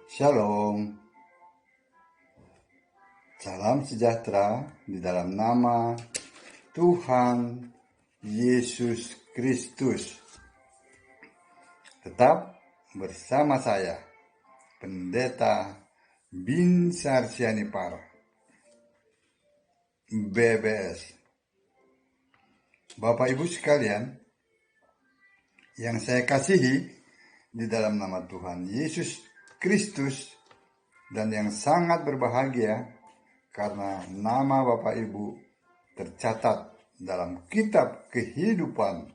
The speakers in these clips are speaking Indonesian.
Shalom, salam sejahtera di dalam nama Tuhan Yesus Kristus. Tetap bersama saya, Pendeta Binsar Sianipar, BBS. Bapak Ibu sekalian, yang saya kasihi di dalam nama Tuhan Yesus Kristus, dan yang sangat berbahagia karena nama Bapak Ibu tercatat dalam kitab kehidupan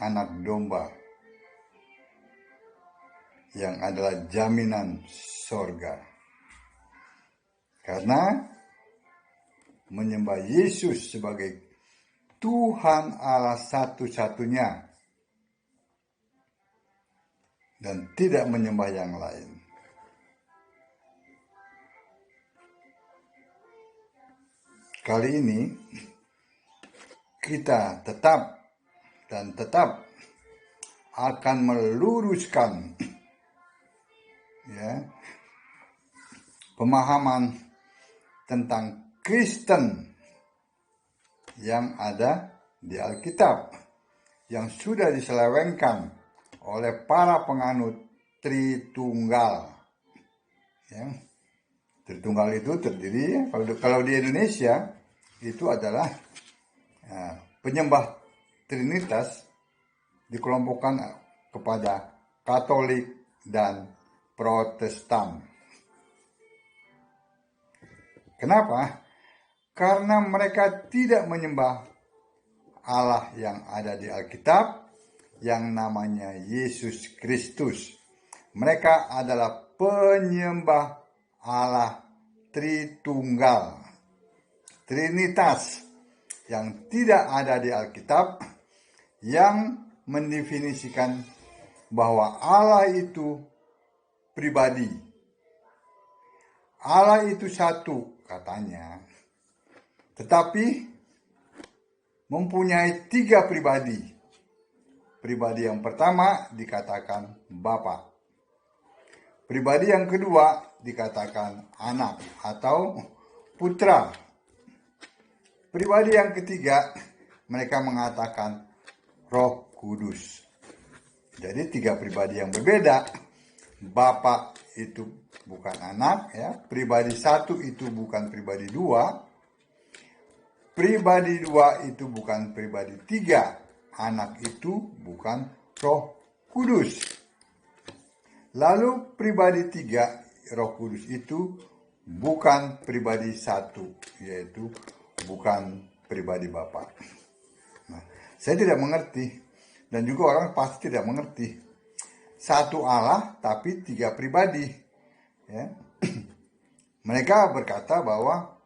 anak domba yang adalah jaminan sorga. Karena menyembah Yesus sebagai Tuhan Allah satu-satunya dan tidak menyembah yang lain. Kali ini kita tetap akan meluruskan pemahaman tentang Kristen yang ada di Alkitab, yang sudah diselewengkan oleh para penganut Tritunggal. Tritunggal itu terdiri, kalau di Indonesia itu adalah penyembah Trinitas dikelompokkan kepada Katolik dan Protestan. Kenapa? Karena mereka tidak menyembah Allah yang ada di Alkitab, yang namanya Yesus Kristus. Mereka adalah penyembah Allah Tritunggal, Trinitas, yang tidak ada di Alkitab, yang mendefinisikan bahwa Allah itu pribadi. Allah itu satu, katanya, tetapi mempunyai 3 pribadi. Pribadi yang pertama dikatakan Bapa. Pribadi yang kedua dikatakan Anak atau Putra. Pribadi yang ketiga mereka mengatakan Roh Kudus. Jadi 3 pribadi yang berbeda. Bapa itu bukan anak, pribadi 1 itu bukan pribadi 2, pribadi 2 itu bukan pribadi 3, anak itu bukan Roh Kudus. Lalu pribadi 3, Roh Kudus itu bukan pribadi 1, yaitu bukan pribadi Bapa. Nah, saya tidak mengerti, dan juga orang pasti tidak mengerti. Satu Allah tapi 3 pribadi. Mereka berkata bahwa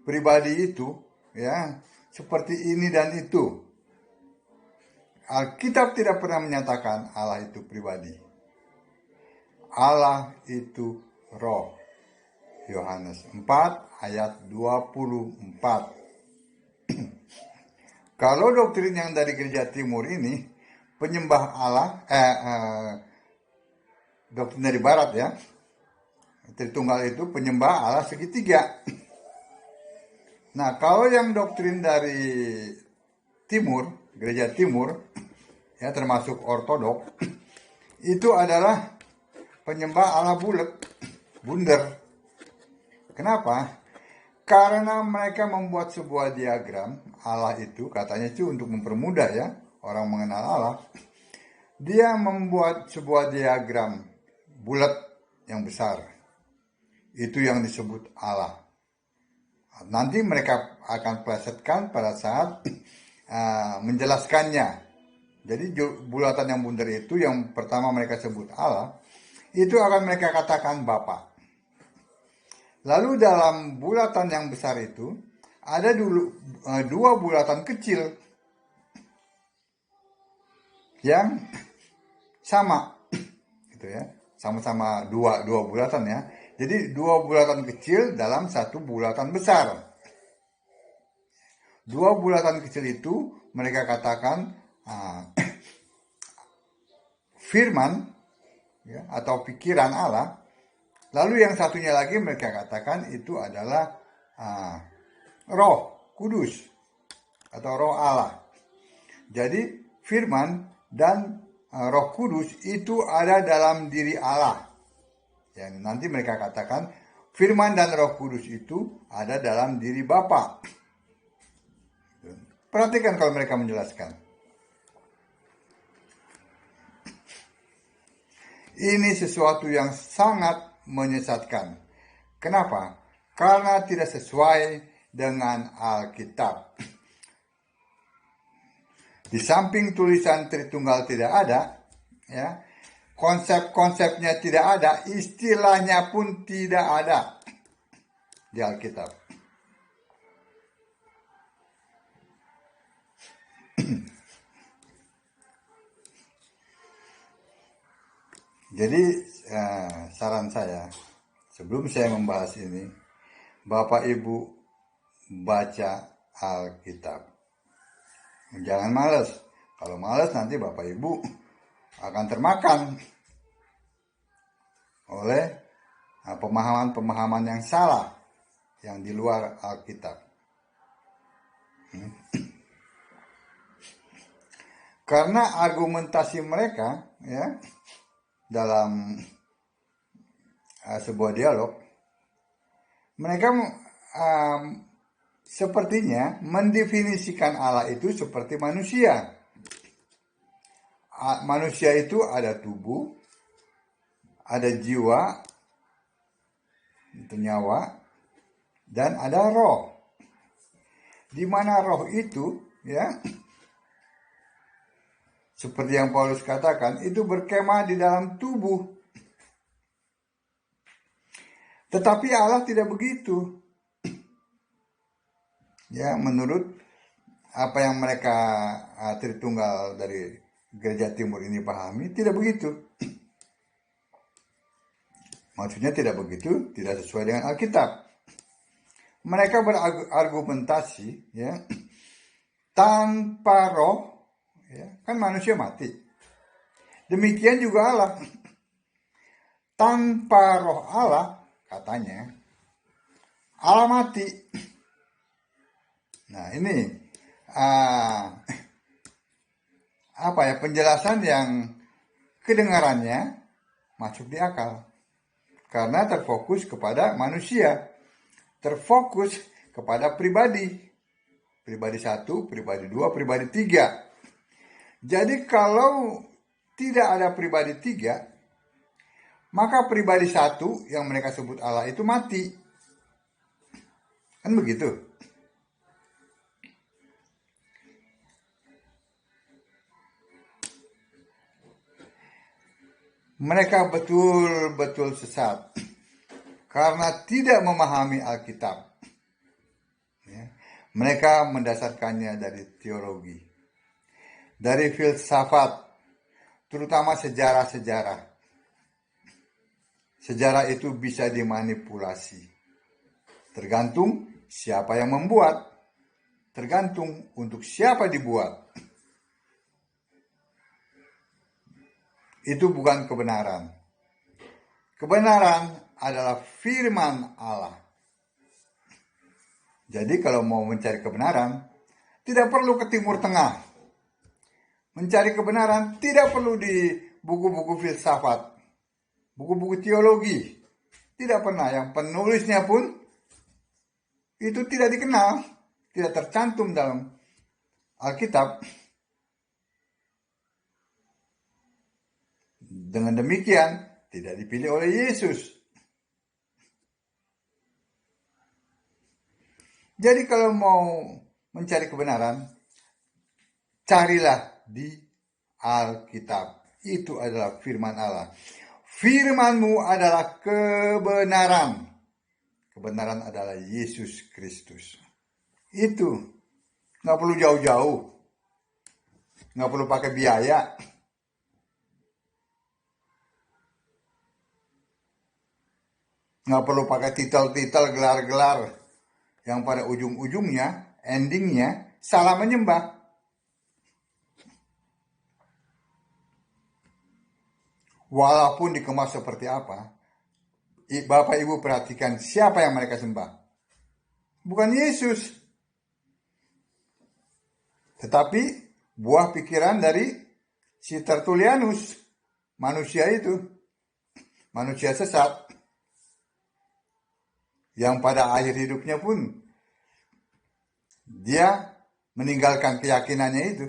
pribadi itu seperti ini dan itu. Alkitab tidak pernah menyatakan Allah itu pribadi. Allah itu roh. Yohanes 4 ayat 24. Kalau doktrin yang dari Gereja Timur ini, penyembah Allah, doktrin dari Barat Tritunggal itu penyembah Allah segitiga. Nah, kalau yang doktrin dari Timur, Gereja Timur, termasuk Ortodok, itu adalah penyembah Allah bundar. Kenapa? Karena mereka membuat sebuah diagram Allah itu, katanya itu untuk mempermudah orang mengenal Allah. Dia membuat sebuah diagram bulat yang besar. Itu yang disebut Allah. Nanti mereka akan plesetkan pada saat menjelaskannya. Jadi bulatan yang bundar itu, yang pertama mereka sebut Allah, itu akan mereka katakan Bapa. Lalu dalam bulatan yang besar itu ada dulu 2 bulatan kecil yang sama, sama-sama dua bulatan Jadi 2 bulatan kecil dalam 1 bulatan besar. 2 bulatan kecil itu mereka katakan firman ya, atau pikiran Allah. Lalu yang satunya lagi mereka katakan itu adalah Roh Kudus atau Roh Allah. Jadi firman dan Roh Kudus itu ada dalam diri Allah. Yang nanti mereka katakan firman dan Roh Kudus itu ada dalam diri Bapa. Perhatikan kalau mereka menjelaskan. Ini sesuatu yang sangat menyesatkan. Kenapa? Karena tidak sesuai dengan Alkitab. Di samping tulisan Tritunggal tidak ada, ya, konsep-konsepnya tidak ada, istilahnya pun tidak ada di Alkitab. Jadi saran saya, sebelum saya membahas ini, Bapak Ibu baca Alkitab. Jangan malas. Kalau malas nanti Bapak Ibu akan termakan oleh pemahaman-pemahaman yang salah yang di luar Alkitab. Karena argumentasi mereka, ya, dalam sebuah dialog, mereka sepertinya mendefinisikan Allah itu seperti manusia. Manusia itu ada tubuh, ada jiwa, itu nyawa, dan ada roh. Di mana roh itu, ya, seperti yang Paulus katakan, itu berkemah di dalam tubuh. Tetapi Allah tidak begitu. Ya, menurut apa yang mereka Tritunggal dari Gereja Timur ini pahami, tidak begitu. Maksudnya tidak begitu, tidak sesuai dengan Alkitab. Mereka berargumentasi, ya, tanpa roh, ya, kan manusia mati. Demikian juga Allah. Tanpa roh Allah, katanya, Allah mati. Nah, ini penjelasan yang kedengarannya masuk di akal. Karena terfokus kepada manusia. Terfokus kepada pribadi. Pribadi 1, pribadi 2, pribadi 3. Jadi kalau tidak ada pribadi 3, maka pribadi 1 yang mereka sebut Allah itu mati. Kan begitu? Mereka betul-betul sesat karena tidak memahami Alkitab. Ya. Mereka mendasarkannya dari teologi, dari filsafat, terutama sejarah-sejarah. Sejarah itu bisa dimanipulasi. Tergantung siapa yang membuat, tergantung untuk siapa dibuat. Itu bukan kebenaran. Kebenaran adalah firman Allah. Jadi kalau mau mencari kebenaran, tidak perlu ke Timur Tengah. Mencari kebenaran tidak perlu di buku-buku filsafat, buku-buku teologi. Tidak pernah. Yang penulisnya pun itu tidak dikenal, tidak tercantum dalam Alkitab. Dengan demikian, tidak dipilih oleh Yesus. Jadi kalau mau mencari kebenaran, carilah di Alkitab. Itu adalah firman Allah. Firman-Mu adalah kebenaran. Kebenaran adalah Yesus Kristus. Itu. Nggak perlu jauh-jauh. Nggak perlu pakai biaya. Nggak perlu pakai titel-titel, gelar-gelar yang pada ujung-ujungnya, endingnya, salah menyembah. walaupun dikemas seperti apa, Bapak Ibu perhatikan siapa yang mereka sembah. Bukan Yesus. Tetapi buah pikiran dari si Tertullianus. Manusia itu. Manusia sesat. Yang pada akhir hidupnya pun dia meninggalkan keyakinannya itu.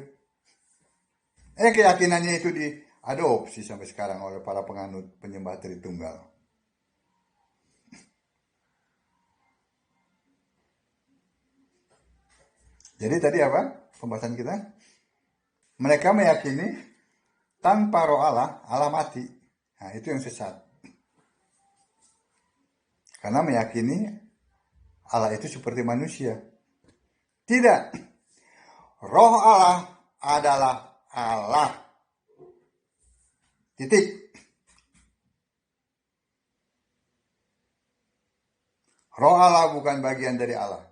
Keyakinannya itu diadopsi sampai sekarang oleh para penganut penyembah Tritunggal. Jadi tadi apa pembahasan kita? Mereka meyakini tanpa roh Allah, Allah mati. Nah, itu yang sesat. Karena meyakini Allah itu seperti manusia. Tidak. Roh Allah adalah Allah. Titik. Roh Allah bukan bagian dari Allah.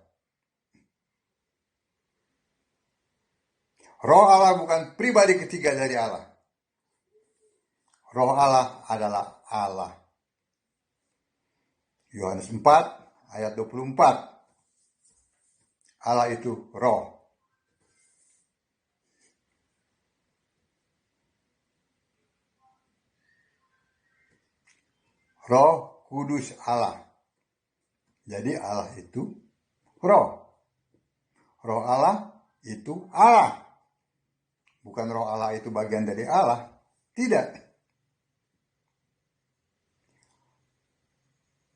Roh Allah bukan pribadi ketiga dari Allah. Roh Allah adalah Allah. Yohanes 4 ayat 24. Allah itu roh. Roh Kudus Allah. Jadi Allah itu roh. Roh Allah itu Allah. Bukan roh Allah itu bagian dari Allah. Tidak.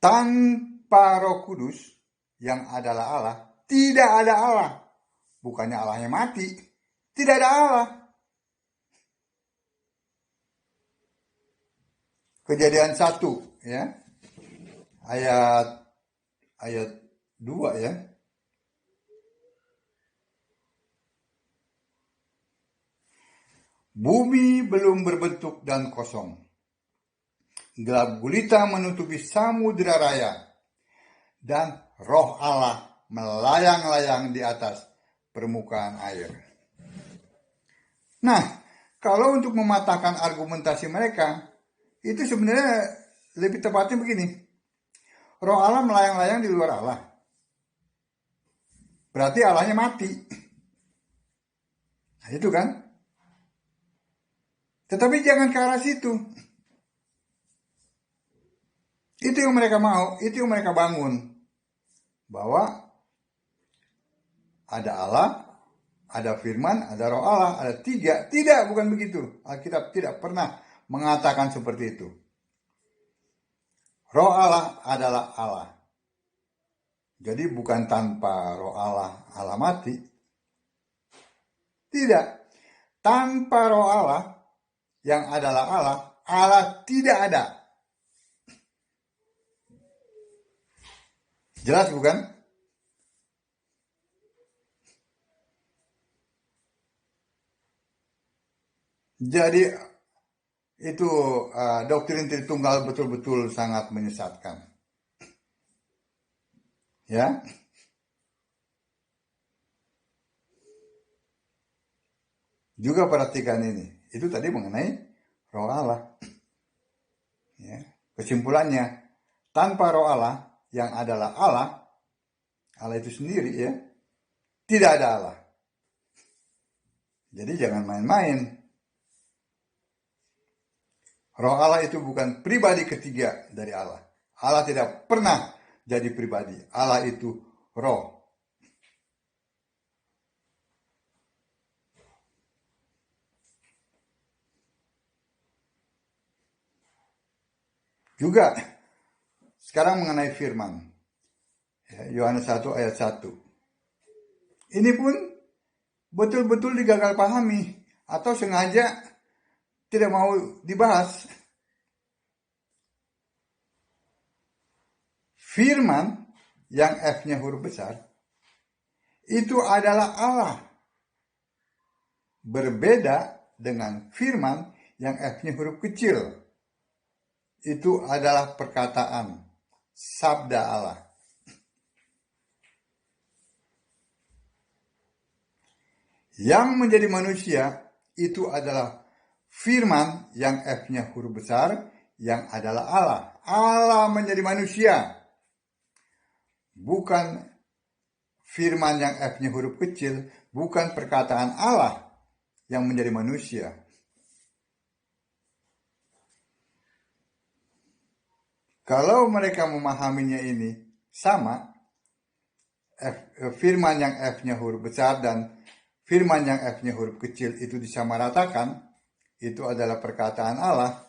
Tanpa Roh Kudus yang adalah Allah, tidak ada Allah. Bukannya Allahnya mati. Tidak ada Allah. Kejadian 1 ya. Ayat 2 ya. Bumi belum berbentuk dan kosong. Gelap gulita menutupi samudera raya. Dan roh Allah melayang-layang di atas permukaan air. Nah, kalau untuk mematahkan argumentasi mereka, itu sebenarnya lebih tepatnya begini. Roh Allah melayang-layang di luar Allah. Berarti Allahnya mati. Nah, itu kan. Tetapi jangan ke arah situ. Itu yang mereka mau, itu yang mereka bangun. Bahwa ada Allah, ada firman, ada roh Allah, ada 3. Tidak, bukan begitu. Alkitab tidak pernah mengatakan seperti itu. Roh Allah adalah Allah. Jadi bukan tanpa roh Allah, Allah mati. Tidak. Tanpa roh Allah, yang adalah Allah, Allah tidak ada. Jelas bukan? Jadi itu doktrin Tritunggal betul-betul sangat menyesatkan. Ya. Juga perhatikan ini. Itu tadi mengenai roh Allah. Ya. Kesimpulannya, tanpa roh Allah yang adalah Allah, Allah itu sendiri ya, tidak ada Allah. Jadi jangan main-main. Roh Allah itu bukan pribadi ketiga dari Allah. Allah tidak pernah jadi pribadi. Allah itu roh. Juga sekarang mengenai firman. Yohanes 1 ayat 1. Ini pun betul-betul digagal pahami atau sengaja tidak mau dibahas. Firman yang F-nya huruf besar itu adalah Allah. Berbeda dengan firman yang F-nya huruf kecil. Itu adalah perkataan sabda Allah. Yang menjadi manusia itu adalah Firman yang F-nya huruf besar yang adalah Allah. Allah menjadi manusia. Bukan firman yang F-nya huruf kecil, bukan perkataan Allah yang menjadi manusia. Kalau mereka memahaminya ini sama, firman yang F-nya huruf besar dan firman yang F-nya huruf kecil itu disamaratakan, itu adalah perkataan Allah,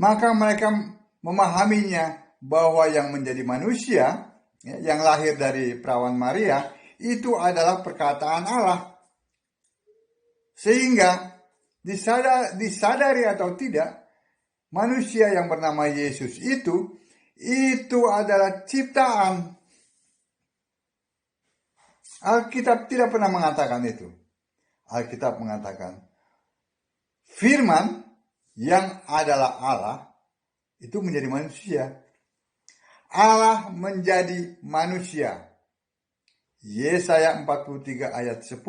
maka mereka memahaminya bahwa yang menjadi manusia, yang lahir dari perawan Maria, itu adalah perkataan Allah. Sehingga disadari atau tidak, manusia yang bernama Yesus itu adalah ciptaan. Alkitab tidak pernah mengatakan itu. Alkitab mengatakan firman yang adalah Allah itu menjadi manusia. Allah menjadi manusia. Yesaya 43 ayat 10.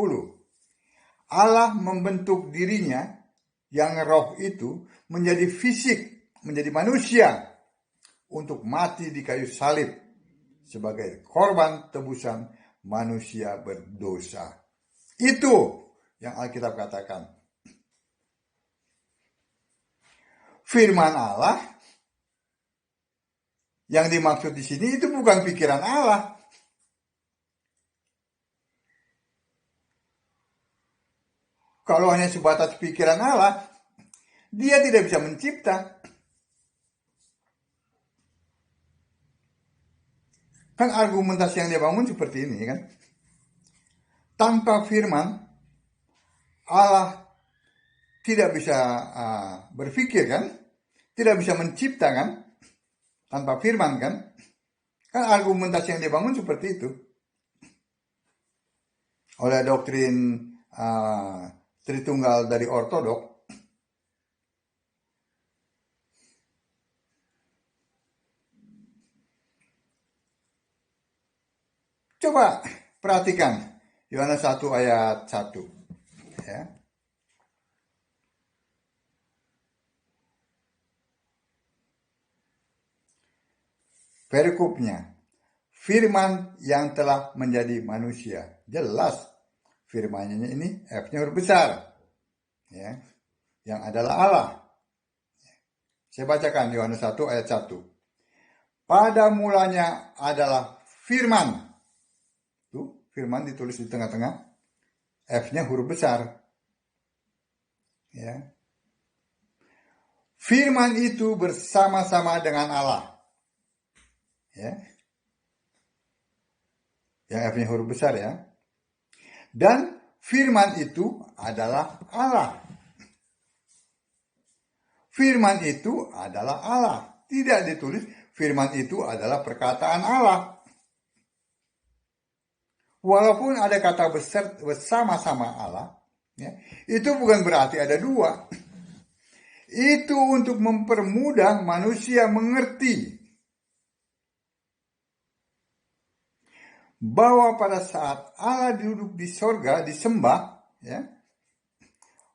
Allah membentuk dirinya yang roh itu menjadi fisik, menjadi manusia untuk mati di kayu salib sebagai korban tebusan manusia berdosa. Itu yang Alkitab katakan. Firman Allah yang dimaksud di sini itu bukan pikiran Allah. Kalau hanya sebatas pikiran Allah, dia tidak bisa mencipta. Kan argumentasi yang dia bangun seperti ini kan. Tanpa firman, Allah tidak bisa berpikir kan. Tidak bisa mencipta kan. Tanpa firman kan. Kan argumentasi yang dia bangun seperti itu. Oleh doktrin Tritunggal dari Ortodok, coba perhatikan Yohanes 1 ayat 1. Ya. Perikopnya, firman yang telah menjadi manusia. Jelas firmannya ini F-nya huruf besar. Ya. Yang adalah Allah. Saya bacakan Yohanes 1 ayat 1. Pada mulanya adalah firman. Tuh, firman ditulis di tengah-tengah. F-nya huruf besar. Ya. Firman itu bersama-sama dengan Allah. Ya. Yang F-nya huruf besar ya. Dan firman itu adalah Allah. Firman itu adalah Allah. Tidak ditulis firman itu adalah perkataan Allah. Walaupun ada kata bersama-sama Allah, ya, itu bukan berarti ada dua. Itu untuk mempermudah manusia mengerti bahwa pada saat Allah duduk di sorga, disembah ya,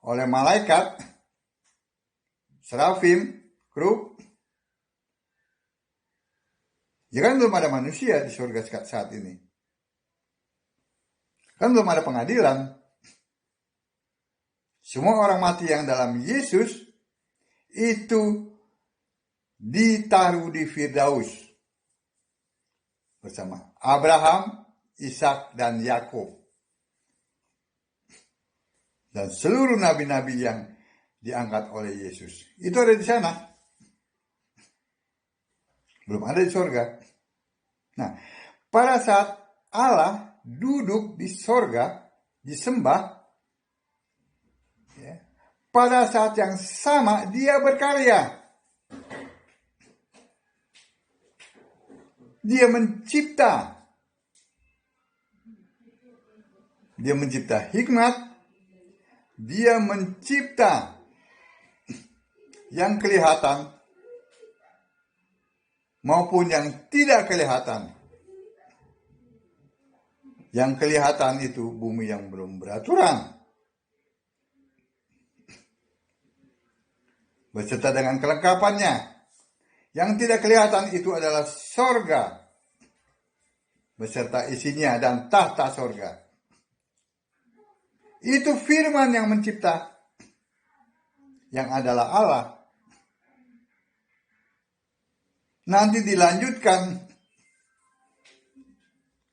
oleh malaikat, serafim, kerub, ya kan belum ada manusia di sorga saat ini. Kan belum ada pengadilan. Semua orang mati yang dalam Yesus itu ditaruh di Firdaus bersama Abraham, Ishak, dan Yakub. Dan seluruh nabi-nabi yang diangkat oleh Yesus. Itu ada di sana. Belum ada di sorga. Nah, pada saat Allah duduk di sorga, disembah, ya, pada saat yang sama dia berkarya. Dia mencipta. Dia mencipta hikmat. Dia mencipta yang kelihatan maupun yang tidak kelihatan. Yang kelihatan itu bumi yang belum beraturan. beserta dengan kelengkapannya. Yang tidak kelihatan itu adalah sorga, beserta isinya dan tahta sorga. Itu firman yang mencipta, yang adalah Allah. Nanti dilanjutkan,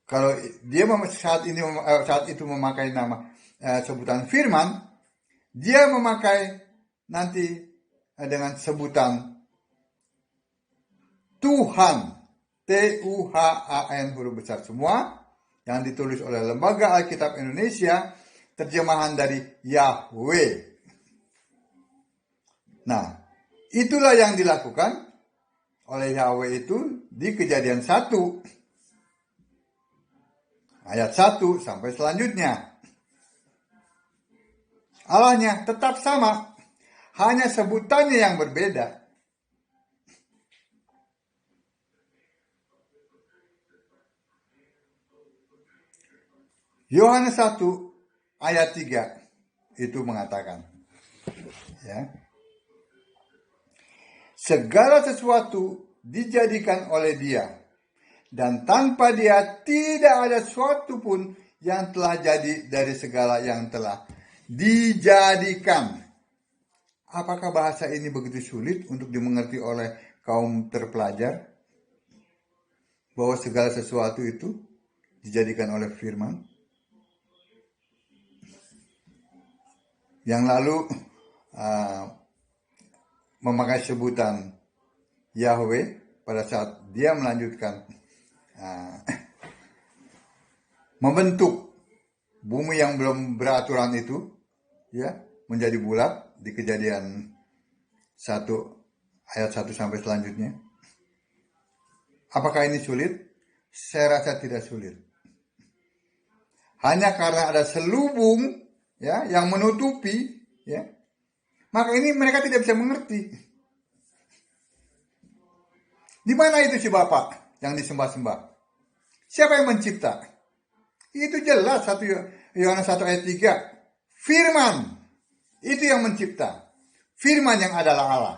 kalau dia saat itu memakai nama sebutan firman, dia memakai nanti dengan sebutan Tuhan, Tuhan, huruf besar semua, yang ditulis oleh Lembaga Alkitab Indonesia, terjemahan dari Yahweh. Nah, itulah yang dilakukan oleh Yahweh itu di Kejadian 1 ayat 1 sampai selanjutnya. Allahnya tetap sama, hanya sebutannya yang berbeda. Yohanes 1 ayat 3 itu mengatakan, ya, segala sesuatu dijadikan oleh Dia, dan tanpa Dia tidak ada sesuatu pun yang telah jadi dari segala yang telah dijadikan. Apakah bahasa ini begitu sulit untuk dimengerti oleh kaum terpelajar? Bahwa segala sesuatu itu dijadikan oleh firman? Yang lalu memakai sebutan Yahweh pada saat dia melanjutkan membentuk bumi yang belum beraturan itu, ya, menjadi bulat di Kejadian 1 ayat 1 sampai selanjutnya. Apakah ini sulit? Saya rasa tidak sulit. Hanya karena ada selubung, ya, yang menutupi, ya, maka ini mereka tidak bisa mengerti. Di mana itu si Bapa yang disembah-sembah? Siapa yang mencipta? Itu jelas Yohanes 1 ayat 3. Firman itu yang mencipta. Firman yang adalah Allah,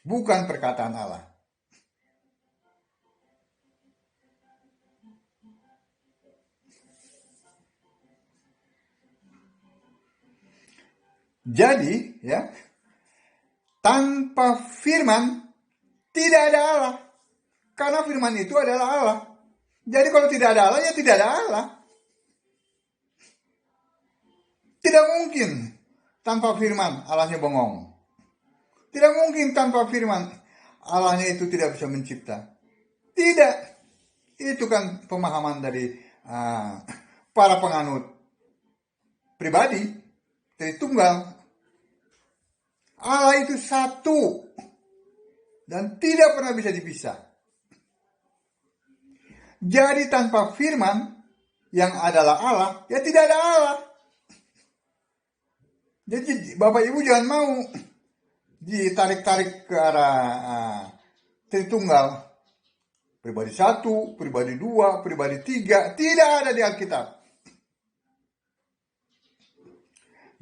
bukan perkataan Allah. Jadi, ya, tanpa firman tidak ada Allah. Karena firman itu adalah Allah. Jadi kalau tidak ada Allah, ya tidak ada Allah. Tidak mungkin tanpa firman Allahnya bengong. Tidak mungkin tanpa firman Allahnya itu tidak bisa mencipta. Tidak. Itu kan pemahaman dari para penganut pribadi, dari tunggal. Allah itu satu dan tidak pernah bisa dipisah. Jadi tanpa firman yang adalah Allah, ya tidak ada Allah. Jadi Bapak Ibu jangan mau ditarik-tarik ke arah Tritunggal. Pribadi 1, pribadi 2, pribadi 3, tidak ada di Alkitab.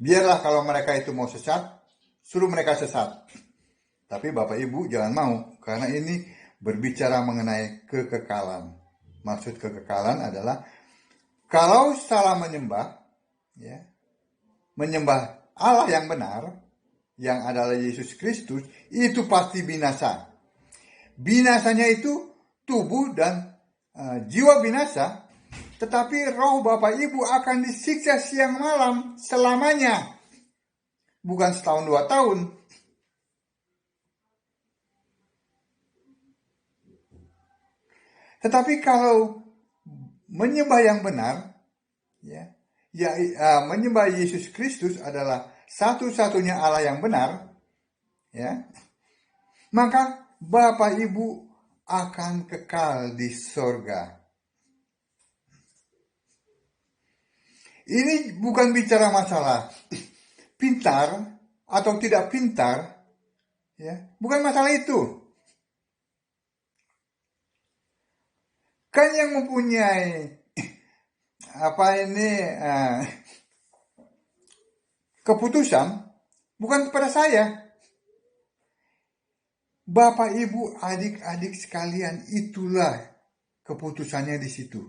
Biarlah kalau mereka itu mau sesat, suruh mereka sesat. Tapi Bapak Ibu jangan mau, karena ini berbicara mengenai kekekalan. Maksud kekekalan adalah kalau salah menyembah, ya, menyembah Allah yang benar, yang adalah Yesus Kristus, itu pasti binasa. Binasanya itu tubuh dan jiwa binasa, tetapi roh Bapak Ibu akan disiksa siang malam selamanya. Bukan setahun 2 tahun. Tetapi kalau menyembah yang benar, ya, menyembah Yesus Kristus adalah satu-satunya Allah yang benar, ya, maka Bapak Ibu akan kekal di sorga. Ini bukan bicara masalah pintar atau tidak pintar, ya, bukan masalah itu. Kan yang mempunyai keputusan bukan kepada saya, Bapak, Ibu, adik-adik sekalian, itulah keputusannya di situ.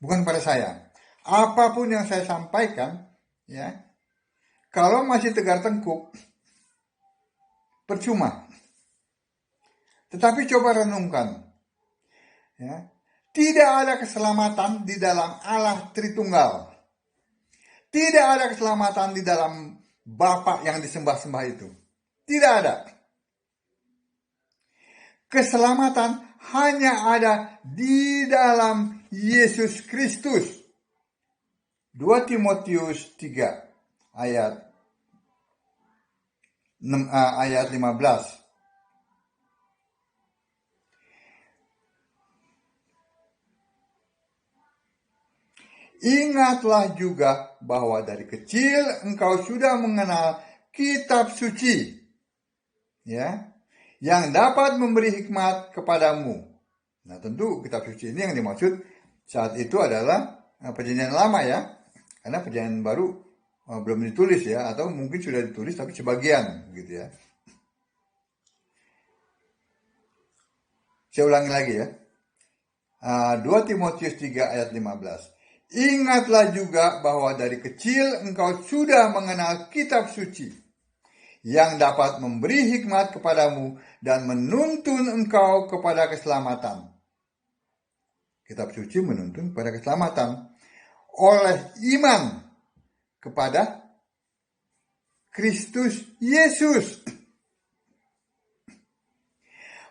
Bukan pada saya. Apapun yang saya sampaikan, ya, kalau masih tegar tengkuk, percuma. Tetapi coba renungkan, ya, tidak ada keselamatan di dalam Allah Tritunggal. Tidak ada keselamatan di dalam Bapa yang disembah-sembah itu. Tidak ada. Keselamatan hanya ada di dalam Yesus Kristus. 2 Timotius 3 ayat 15. Ingatlah juga bahwa dari kecil engkau sudah mengenal kitab suci, ya, yang dapat memberi hikmat kepadamu. Nah, tentu kitab suci ini yang dimaksud saat itu adalah perjanjian lama, ya, karena perjanjian baru belum ditulis, ya, atau mungkin sudah ditulis tapi sebagian, gitu, ya. Saya ulangi lagi, ya. 2 Timotius 3 ayat 15. Ingatlah juga bahwa dari kecil engkau sudah mengenal kitab suci yang dapat memberi hikmat kepadamu dan menuntun engkau kepada keselamatan. Kitab suci menuntun kepada keselamatan oleh iman kepada Kristus Yesus.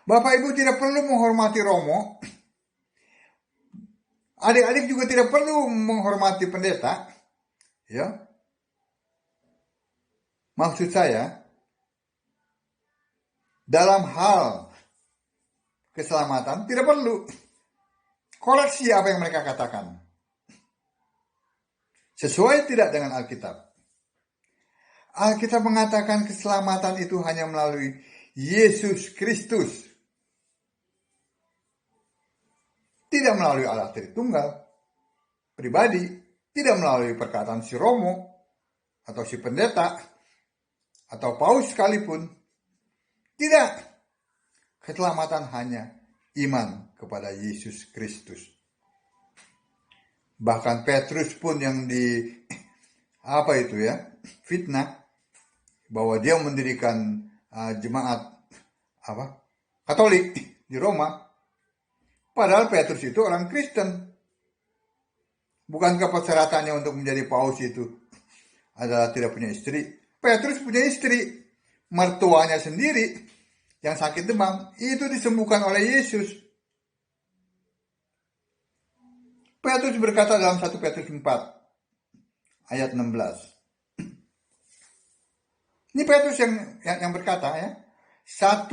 Bapak Ibu tidak perlu menghormati Romo. Adik-adik juga tidak perlu menghormati pendeta, ya. Maksud saya, dalam hal keselamatan tidak perlu koreksi apa yang mereka katakan. Sesuai tidak dengan Alkitab. Alkitab mengatakan keselamatan itu hanya melalui Yesus Kristus. Tidak melalui Allah Tritunggal pribadi, tidak melalui perkataan si Romo atau si pendeta atau paus sekalipun. Tidak. Keselamatan hanya iman kepada Yesus Kristus. Bahkan Petrus pun yang fitnah bahwa dia mendirikan jemaat Katolik di Roma. Padahal Petrus itu orang Kristen. Bukankah persyaratannya untuk menjadi paus itu adalah tidak punya istri? Petrus punya istri. Mertuanya sendiri yang sakit demam, itu disembuhkan oleh Yesus. Petrus berkata dalam 1 Petrus 4 ayat 16. Ini Petrus yang berkata, ya. 1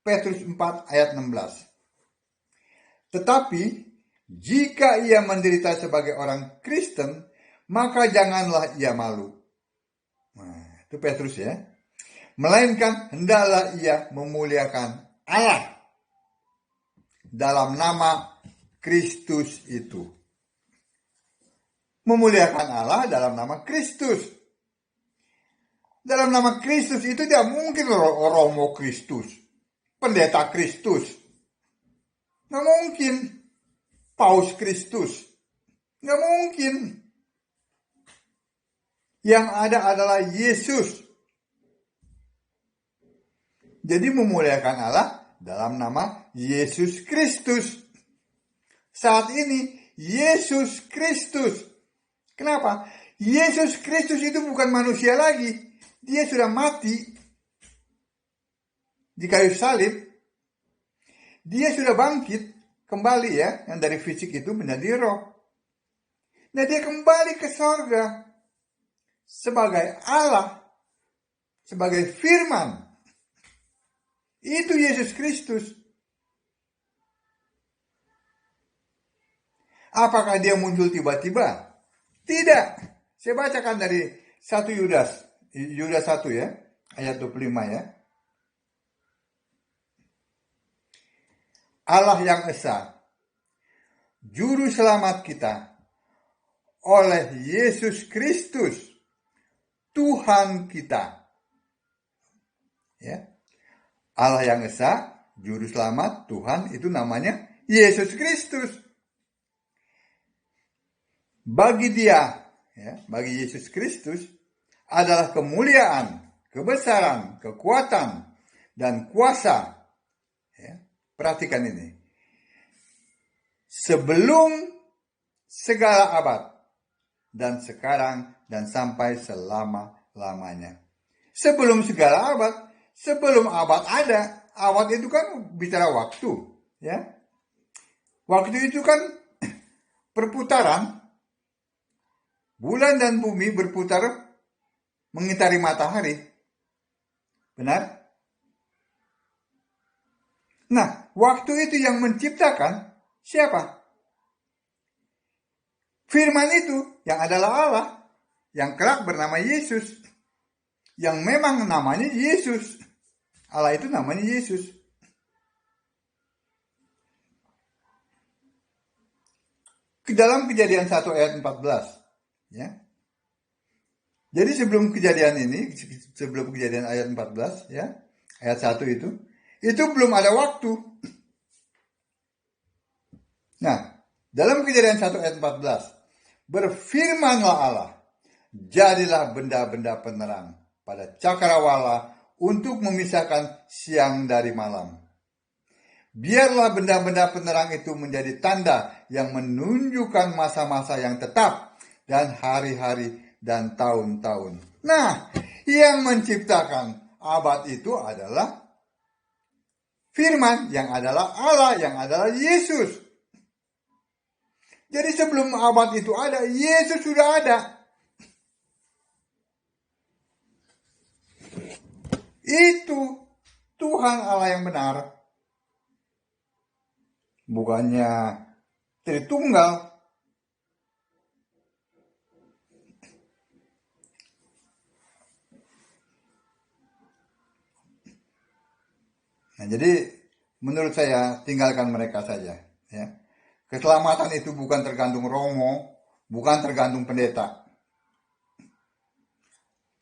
Petrus 4 ayat 16. Tetapi jika ia menderita sebagai orang Kristen, maka janganlah ia malu. Nah, itu Petrus, ya. Melainkan hendaklah ia memuliakan Allah dalam nama Kristus itu. Memuliakan Allah dalam nama Kristus. Dalam nama Kristus itu tidak mungkin Romo Kristus, pendeta Kristus. Nggak mungkin paus Kristus. Nggak mungkin. Yang ada adalah Yesus. Jadi memuliakan Allah dalam nama Yesus Kristus. Saat ini Yesus Kristus. Kenapa? Yesus Kristus itu bukan manusia lagi. Dia sudah mati di kayu salib. Dia sudah bangkit kembali, ya, yang dari fisik itu menjadi roh. Nah, dia kembali ke sorga sebagai Allah, sebagai firman. Itu Yesus Kristus. Apakah dia muncul tiba-tiba? Tidak. Saya bacakan dari 1 Yudas 1, ya, ayat 25, ya. Allah yang Esa, Juru Selamat kita, oleh Yesus Kristus, Tuhan kita, ya, Allah yang esa, juru selamat, Tuhan, itu namanya Yesus Kristus. Bagi dia, ya, bagi Yesus Kristus adalah kemuliaan, kebesaran, kekuatan, dan kuasa. Ya, perhatikan ini. Sebelum segala abad, dan sekarang, dan sampai selama-lamanya. Sebelum segala abad, sebelum abad ada, abad itu kan bicara waktu, ya. Waktu itu kan perputaran, bulan dan bumi berputar mengitari matahari. Benar? Nah, waktu itu yang menciptakan siapa? Firman itu yang adalah Allah, yang kelak bernama Yesus, yang memang namanya Yesus. Allah itu namanya Yesus. Ke dalam Kejadian 1 ayat 14, ya. Jadi sebelum kejadian ini, sebelum kejadian ayat 14, ya, ayat 1 itu belum ada waktu. Nah, dalam Kejadian 1 ayat 14, berfirmanlah Allah, jadilah benda-benda penerang pada cakrawala untuk memisahkan siang dari malam. Biarlah benda-benda penerang itu menjadi tanda yang menunjukkan masa-masa yang tetap dan hari-hari dan tahun-tahun. Nah, yang menciptakan abad itu adalah Firman, yang adalah Allah, yang adalah Yesus. Jadi sebelum abad itu ada, Yesus sudah ada. Itu Tuhan Allah yang benar. Bukannya Tritunggal. Nah, jadi menurut saya tinggalkan mereka saja. Ya. Keselamatan itu bukan tergantung Romo, bukan tergantung pendeta.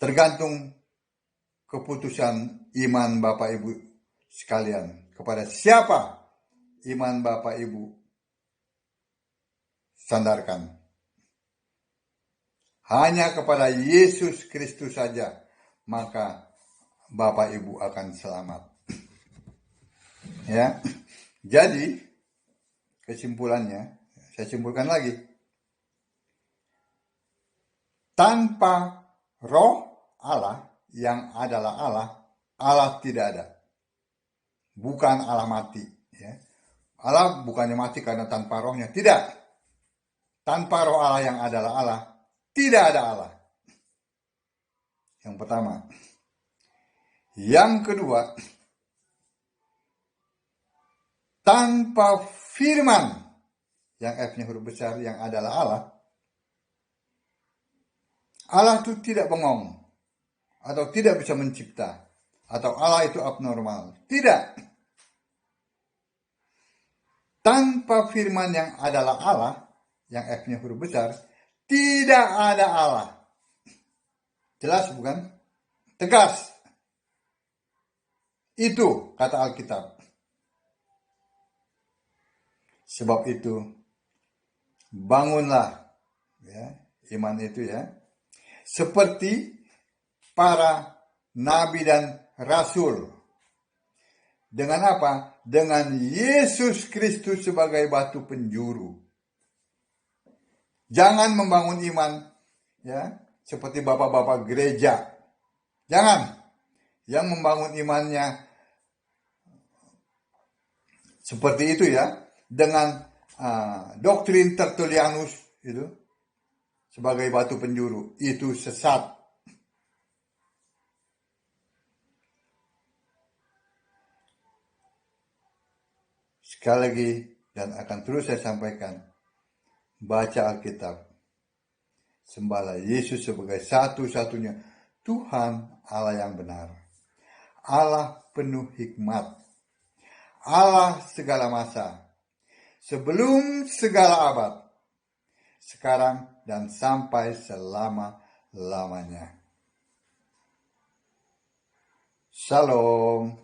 Tergantung keputusan iman Bapak Ibu sekalian. Kepada siapa iman Bapak Ibu sandarkan. Hanya kepada Yesus Kristus saja, maka Bapak Ibu akan selamat. Ya. Jadi kesimpulannya, saya simpulkan lagi. Tanpa roh Allah yang adalah Allah, Allah tidak ada. Bukan Allah mati. Ya. Allah bukannya mati karena tanpa rohnya. Tidak. Tanpa roh Allah yang adalah Allah, tidak ada Allah. Yang pertama. Yang kedua, tanpa firman, yang F-nya huruf besar, yang adalah Allah, Allah itu tidak bengong, atau tidak bisa mencipta, atau Allah itu abnormal. Tidak. Tanpa firman yang adalah Allah, yang F-nya huruf besar, tidak ada Allah. Jelas bukan? Tegas. Itu kata Alkitab. Sebab itu, bangunlah, ya, iman itu, ya, seperti para nabi dan rasul. Dengan apa? Dengan Yesus Kristus sebagai batu penjuru. Jangan membangun iman, ya, seperti bapak-bapak gereja. Jangan. Yang membangun imannya seperti itu, ya, dengan doktrin Tertullianus itu sebagai batu penjuru, itu sesat. Sekali lagi, dan akan terus saya sampaikan, baca Alkitab, sembahlah Yesus sebagai satu-satunya Tuhan Allah yang benar, Allah penuh hikmat, Allah segala masa, sebelum segala abad, sekarang dan sampai selama-lamanya. Shalom.